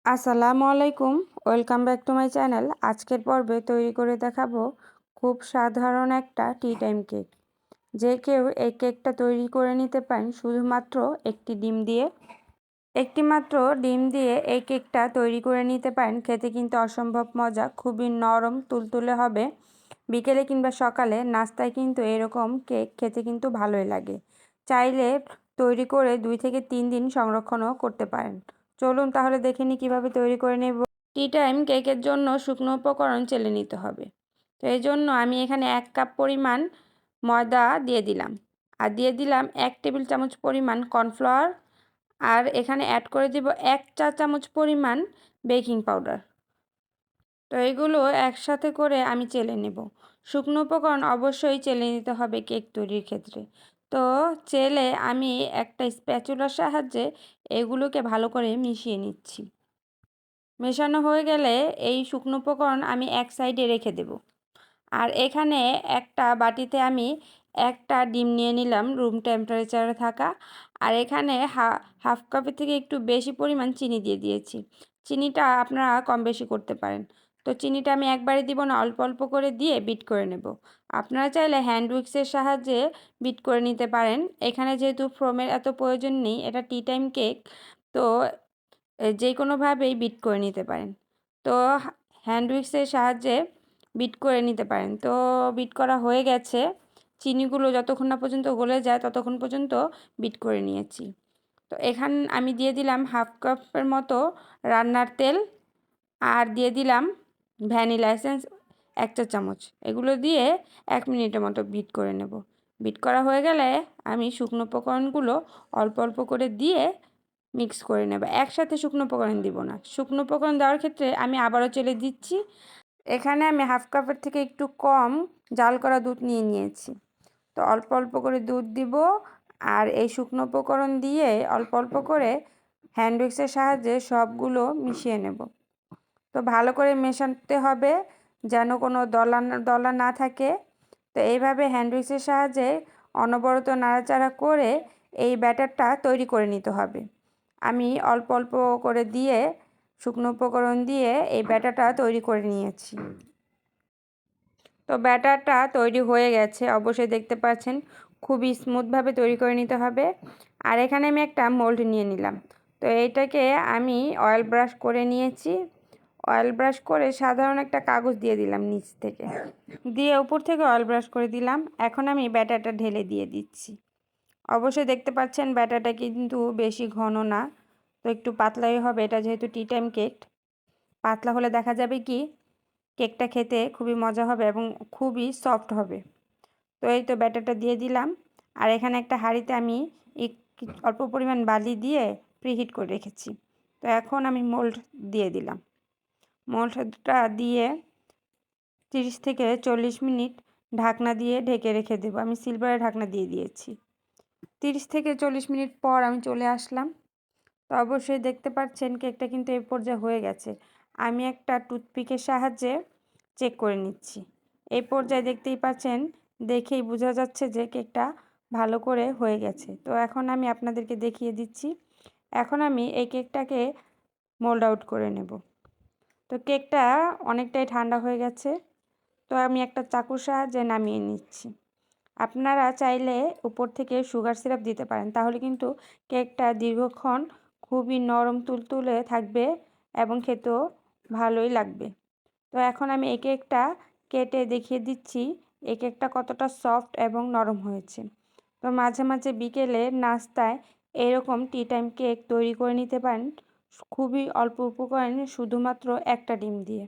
আসসালামু আলাইকুম, welcome back to my channel. আজকের পর্বে তৈরি করে দেখাবো খুব সাধারণ একটা টি টাইম কেক। যে কেউ এই কেকটা তৈরি করে নিতে পারেন শুধুমাত্র একটি মাত্র ডিম দিয়ে এই কেকটা তৈরি করে নিতে পারেন। খেতে কিন্তু অসম্ভব মজা, খুবই নরম তুলতুলে হবে। বিকেলে কিংবা সকালে নাস্তায় কিন্তু এরকম কেক খেতে কিন্তু ভালোই লাগে। চাইলে তৈরি করে 2 থেকে 3 দিন সংরক্ষণও করতে পারেন। চলুন তাহলে দেখে নিই কীভাবে তৈরি করে নেব। টি টাইম কেকের জন্য শুকনো উপকরণ চেলে নিতে হবে। তো এই জন্য আমি এখানে 1 কাপ পরিমাণ ময়দা দিয়ে দিলাম, আর দিয়ে দিলাম 1 টেবিল চামচ পরিমাণ কর্নফ্লাওয়ার, আর এখানে অ্যাড করে দিব 1 চা চামচ পরিমাণ বেকিং পাউডার। তো এগুলো একসাথে করে আমি চেলে নেব। শুকনো উপকরণ অবশ্যই চেলে নিতে হবে কেক তৈরির ক্ষেত্রে। তো চেলে আমি একটা স্প্যাচুলার সাহায্যে এগুলোকে ভালো করে মিশিয়ে নিচ্ছি। মেশানো হয়ে গেলে এই শুকনো উপকরণ আমি এক সাইডে রেখে দেব। আর এখানে একটা বাটিতে আমি একটা ডিম নিয়ে নিলাম রুম টেম্পারেচারে থাকা, আর এখানে হাফ কাপের থেকে একটু বেশি পরিমাণ চিনি দিয়ে দিয়েছি। চিনিটা আপনারা কম বেশি করতে পারেন। তো চিনিটা আমি একবারে দিব না, অল্প অল্প করে দিয়ে বিট করে নেব। আপনারা চাইলে হ্যান্ড উইক্সের সাহায্যে বিট করে নিতে পারেন। এখানে যেহেতু ফোমের এত প্রয়োজন নেই, এটা টি টাইম কেক, তো যে কোনোভাবেই বিট করে নিতে পারেন। তো হ্যান্ড উইক্সের সাহায্যে বিট করে নিতে পারেন। তো বিট করা হয়ে গেছে, চিনিগুলো যতক্ষণ না পর্যন্ত গলে যায় ততক্ষণ পর্যন্ত বিট করে নিয়েছি। তো এখানে আমি দিয়ে দিলাম হাফ কাপের মতো রান্নার তেল, আর দিয়ে দিলাম ভ্যানিলা এসেন্স 1 চা চামচ। এগুলো দিয়ে 1 মিনিটের মতো বিট করে নেব। বিট করা হয়ে গেলে আমি শুকনো উপকরণগুলো অল্প অল্প করে দিয়ে মিক্স করে নেব। একসাথে শুকনো উপকরণ দিব না। শুকনো উপকরণ দেওয়ার ক্ষেত্রে আমি আবারও চেলে দিচ্ছি। এখানে আমি হাফ কাপের থেকে একটু কম জাল করা দুধ নিয়ে নিয়েছি। তো অল্প অল্প করে দুধ দিব, আর এই শুকনো উপকরণ দিয়ে অল্প অল্প করে হ্যান্ড উইক্সের সাহায্যে সবগুলো মিশিয়ে নেব। তো ভালো করে মেশাতে হবে যেন কোনো দলা না থাকে। তো এইভাবে হ্যান্ড উইক্সের সাহায্যে অনবরত নাড়াচাড়া করে এই ব্যাটারটা তৈরি করে নিতে হবে। আমি অল্প অল্প করে দিয়ে শুকনো উপকরণ দিয়ে এই ব্যাটারটা তৈরি করে নিয়েছি। তো ব্যাটারটা তৈরি হয়ে গেছে, অবশ্যই দেখতে পাচ্ছেন খুবই স্মুথভাবে তৈরি করে নিতে হবে। আর এখানে আমি একটা মোল্ড নিয়ে নিলাম। তো এইটাকে আমি অয়েল ব্রাশ করে নিয়েছি। অয়েল ব্রাশ করে সাধারণ একটা কাগজ দিয়ে দিলাম নিচ থেকে, দিয়ে উপর থেকে অয়েল ব্রাশ করে দিলাম। এখন আমি ব্যাটারটা ঢেলে দিয়ে দিচ্ছি। অবশ্যই দেখতে পাচ্ছেন ব্যাটারটা কিন্তু বেশি ঘন না, তো একটু পাতলাই হবে। এটা যেহেতু টি টাইম কেক, পাতলা হলে দেখা যাবে কি কেকটা খেতে খুবই মজা হবে এবং খুবই সফট হবে। তো এই তো ব্যাটারটা দিয়ে দিলাম, আর এখানে একটা হাঁড়িতে আমি অল্প পরিমাণ বালি দিয়ে প্রিহিট করে রেখেছি। তো এখন আমি মোল্ড দিয়ে দিলাম। মোল্ডটা দিয়ে 30 থেকে 40 মিনিট ঢাকনা দিয়ে ঢেকে রেখে দেবো। আমি সিলভারের ঢাকনা দিয়ে দিয়েছি। 30 থেকে 40 মিনিট পর আমি চলে আসলাম। তো অবশ্যই দেখতে পাচ্ছেন কেকটা কিন্তু এই পর্যায়ে হয়ে গেছে। আমি একটা টুথপিকের সাহায্যে চেক করে নিচ্ছি। এই পর্যায়ে দেখতেই পাচ্ছেন, দেখেই বোঝা যাচ্ছে যে কেকটা ভালো করে হয়ে গেছে। তো এখন আমি আপনাদেরকে দেখিয়ে দিচ্ছি। এখন আমি এই কেকটাকে মোল্ড আউট করে নেব। তো কেকটা অনেকটাই ঠান্ডা হয়ে গেছে, তো আমি একটা চাকুর সাহায্যে নামিয়ে নিচ্ছি। আপনারা চাইলে উপর থেকে সুগার সিরাপ দিতে পারেন, তাহলে কিন্তু কেকটা দীর্ঘক্ষণ খুবই নরম তুলতুলে থাকবে এবং খেতেও ভালোই লাগবে। তো এখন আমি এই কেকটা কেটে দেখিয়ে দিচ্ছি এই কেকটা কতটা সফট এবং নরম হয়েছে। তো মাঝে মাঝে বিকেলে নাস্তায় এরকম টি টাইম কেক তৈরি করে নিতে পারেন খুবই অল্প উপকরণে, শুধুমাত্র একটা ডিম দিয়ে।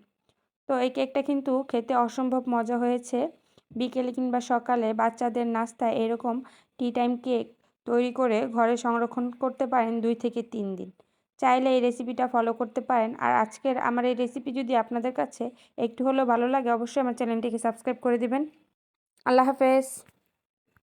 তো এই কেকটা কিন্তু খেতে অসম্ভব মজা হয়েছে। বিকেলে কিংবা সকালে বাচ্চাদের নাস্তায় এরকম টি টাইম কেক তৈরি করে ঘরে সংরক্ষণ করতে পারেন 2 থেকে 3 দিন। চাইলে এই রেসিপিটা ফলো করতে পারেন। আর আজকের আমার এই রেসিপি যদি আপনাদের কাছে একটু হলেও ভালো লাগে, অবশ্যই আমার চ্যানেলটিকে সাবস্ক্রাইব করে দিবেন। আল্লাহ হাফেজ।